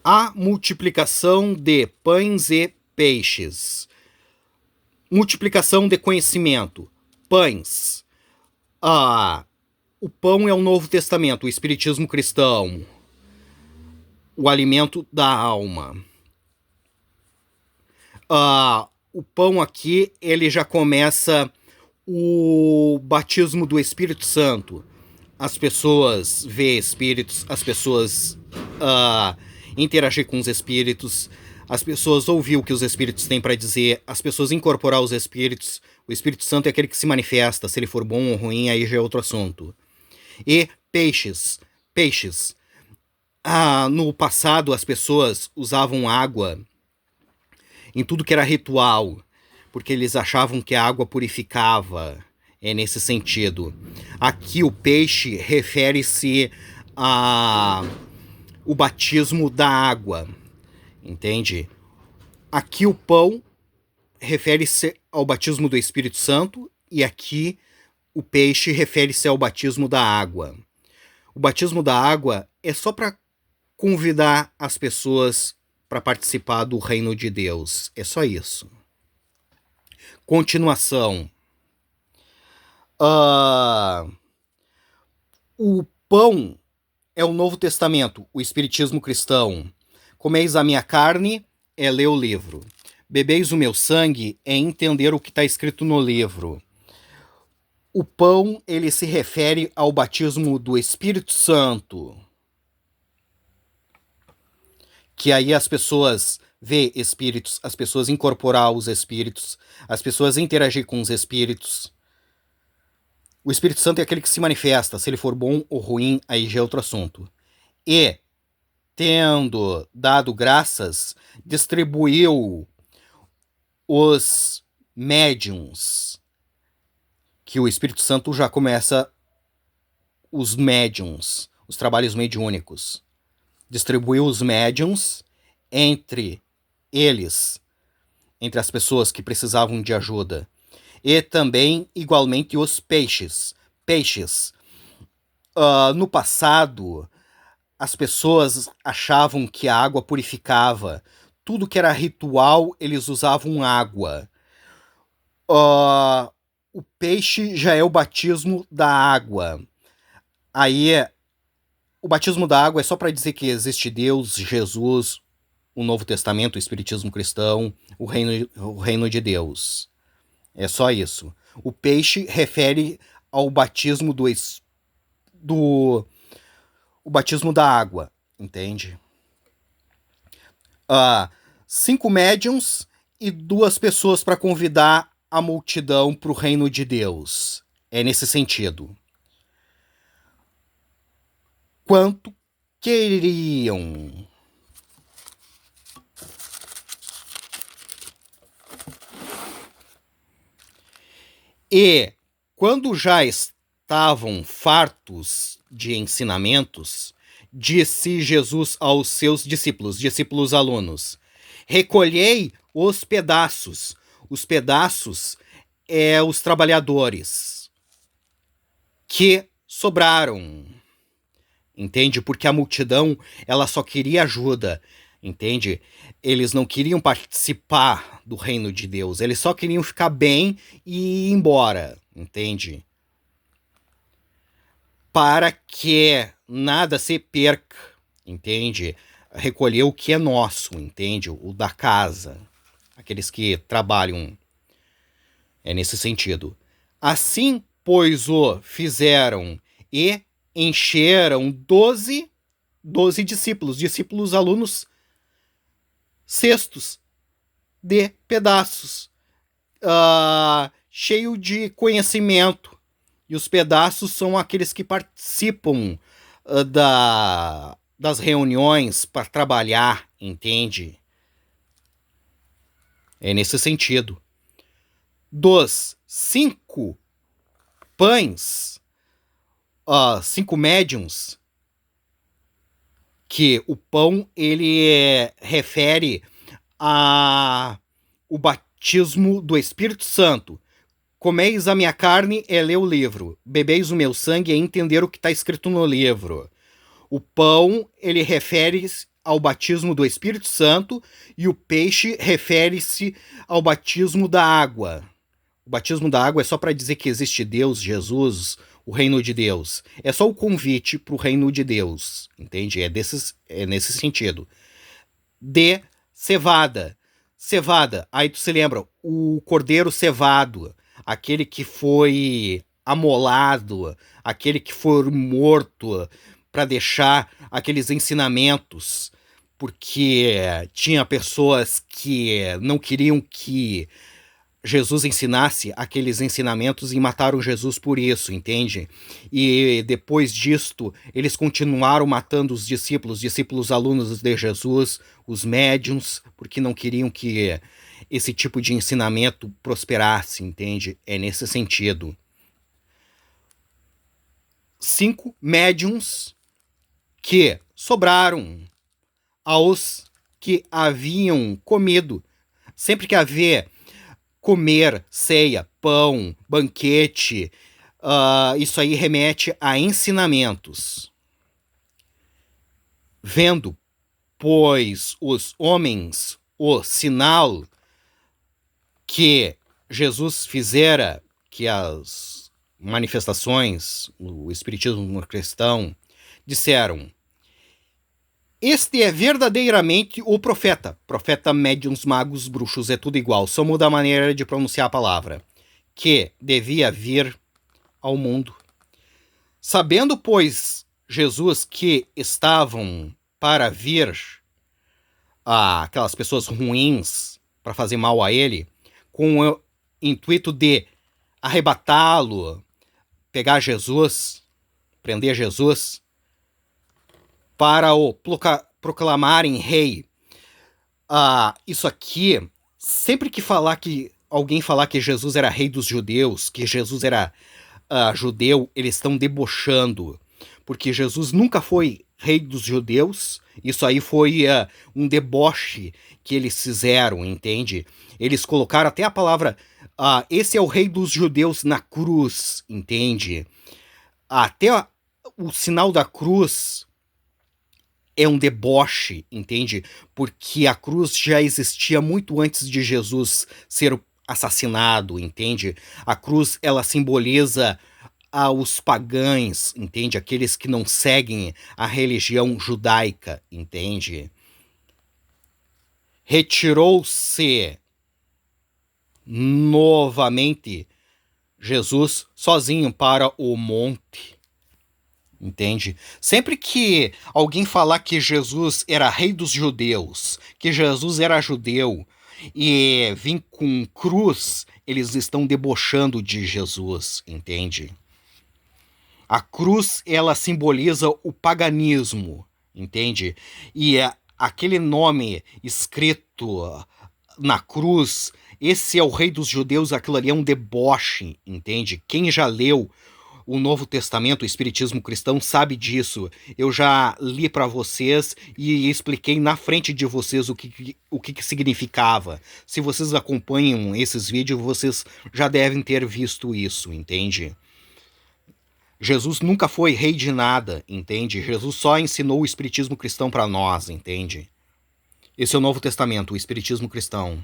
A multiplicação de pães e peixes. Multiplicação de conhecimento. Pães. Ah, o pão é o Novo Testamento, o Espiritismo cristão. O alimento da alma. O pão aqui, ele já começa o batismo do Espírito Santo. As pessoas vê espíritos, as pessoas interagir com os espíritos, as pessoas ouvir o que os espíritos têm para dizer, as pessoas incorporar os espíritos. O Espírito Santo é aquele que se manifesta, se ele for bom ou ruim, aí já é outro assunto. E peixes. Peixes. No passado, as pessoas usavam água em tudo que era ritual, porque eles achavam que a água purificava. É nesse sentido. Aqui o peixe refere-se a o batismo da água, entende? Aqui o pão refere-se ao batismo do Espírito Santo e aqui o peixe refere-se ao batismo da água. O batismo da água é só para convidar as pessoas para participar do reino de Deus. É só isso. Continuação. O pão é o Novo Testamento, o Espiritismo cristão. Comeis a minha carne é ler o livro. Bebeis o meu sangue é entender o que está escrito no livro. O pão, ele se refere ao batismo do Espírito Santo. Que aí as pessoas vê espíritos, as pessoas incorporar os espíritos, as pessoas interagir com os espíritos. O Espírito Santo é aquele que se manifesta, se ele for bom ou ruim, aí já é outro assunto. E, tendo dado graças, distribuiu os médiums, que o Espírito Santo já começa os médiums, os trabalhos mediúnicos. Distribuiu os médiums entre eles, entre as pessoas que precisavam de ajuda. E também, igualmente, os peixes. Peixes. No passado, as pessoas achavam que a água purificava. Tudo que era ritual, eles usavam água. O peixe já é o batismo da água. Aí, o batismo da água é só para dizer que existe Deus, Jesus, o Novo Testamento, o Espiritismo cristão, o reino de Deus. É só isso. O peixe refere ao batismo o batismo da água, entende? 5 médiums e 2 pessoas para convidar a multidão para o reino de Deus. É nesse sentido. Quanto queriam? E quando já estavam fartos de ensinamentos, disse Jesus aos seus discípulos alunos: recolhei os pedaços. Os pedaços é os trabalhadores que sobraram, entende? Porque a multidão, ela só queria ajuda, entende? Eles não queriam participar do reino de Deus, eles só queriam ficar bem e ir embora, entende? Para que nada se perca, entende? Recolher o que é nosso, entende? O da casa, aqueles que trabalham, é nesse sentido. Assim, pois, o fizeram e encheram 12 discípulos, alunos, cestos de pedaços, cheio de conhecimento. E os pedaços são aqueles que participam das reuniões para trabalhar, entende? É nesse sentido. Dos 5 pães, 5 médiums, que o pão ele refere a o batismo do Espírito Santo. Comeis a minha carne é ler o livro. Bebeis o meu sangue é entender o que está escrito no livro. O pão, ele refere ao batismo do Espírito Santo e o peixe refere-se ao batismo da água. O batismo da água é só para dizer que existe Deus, Jesus, o reino de Deus. É só o convite para o reino de Deus, entende? É nesse sentido. De cevada. Cevada, aí tu se lembra, o cordeiro cevado, aquele que foi amolado, aquele que foi morto para deixar aqueles ensinamentos, porque tinha pessoas que não queriam que Jesus ensinasse aqueles ensinamentos e mataram Jesus por isso, entende? E depois disto, eles continuaram matando os discípulos alunos de Jesus, os médiuns, porque não queriam que esse tipo de ensinamento prosperasse, entende? É nesse sentido. 5 médiuns que sobraram aos que haviam comido. Sempre que haver comer, ceia, pão, banquete, isso aí remete a ensinamentos. Vendo, pois, os homens o sinal que Jesus fizera, que as manifestações, o espiritismo cristão, disseram: este é verdadeiramente o profeta. Profeta, médiuns, magos, bruxos, é tudo igual. Só muda a maneira de pronunciar a palavra. Que devia vir ao mundo. Sabendo, pois, Jesus que estavam para vir aquelas pessoas ruins para fazer mal a ele, com o intuito de arrebatá-lo, pegar Jesus, prender Jesus, para o proclamarem rei. Isso aqui, sempre que alguém falar que Jesus era rei dos judeus, que Jesus era judeu, eles estão debochando, porque Jesus nunca foi rei dos judeus. Isso aí foi um deboche que eles fizeram, entende? Eles colocaram até a palavra esse é o rei dos judeus na cruz, entende? Até o sinal da cruz é um deboche, entende? Porque a cruz já existia muito antes de Jesus ser assassinado, entende? A cruz, ela simboliza aos pagãos, entende? Aqueles que não seguem a religião judaica, entende? Retirou-se novamente Jesus sozinho para o monte, entende? Sempre que alguém falar que Jesus era rei dos judeus, que Jesus era judeu e vim com cruz, eles estão debochando de Jesus, entende? A cruz, ela simboliza o paganismo, entende? E aquele nome escrito na cruz, esse é o rei dos judeus, aquilo ali é um deboche, entende? Quem já leu o Novo Testamento, o Espiritismo cristão, sabe disso. Eu já li para vocês e expliquei na frente de vocês o que significava. Se vocês acompanham esses vídeos, vocês já devem ter visto isso, entende? Jesus nunca foi rei de nada, entende? Jesus só ensinou o Espiritismo cristão para nós, entende? Esse é o Novo Testamento, o Espiritismo cristão.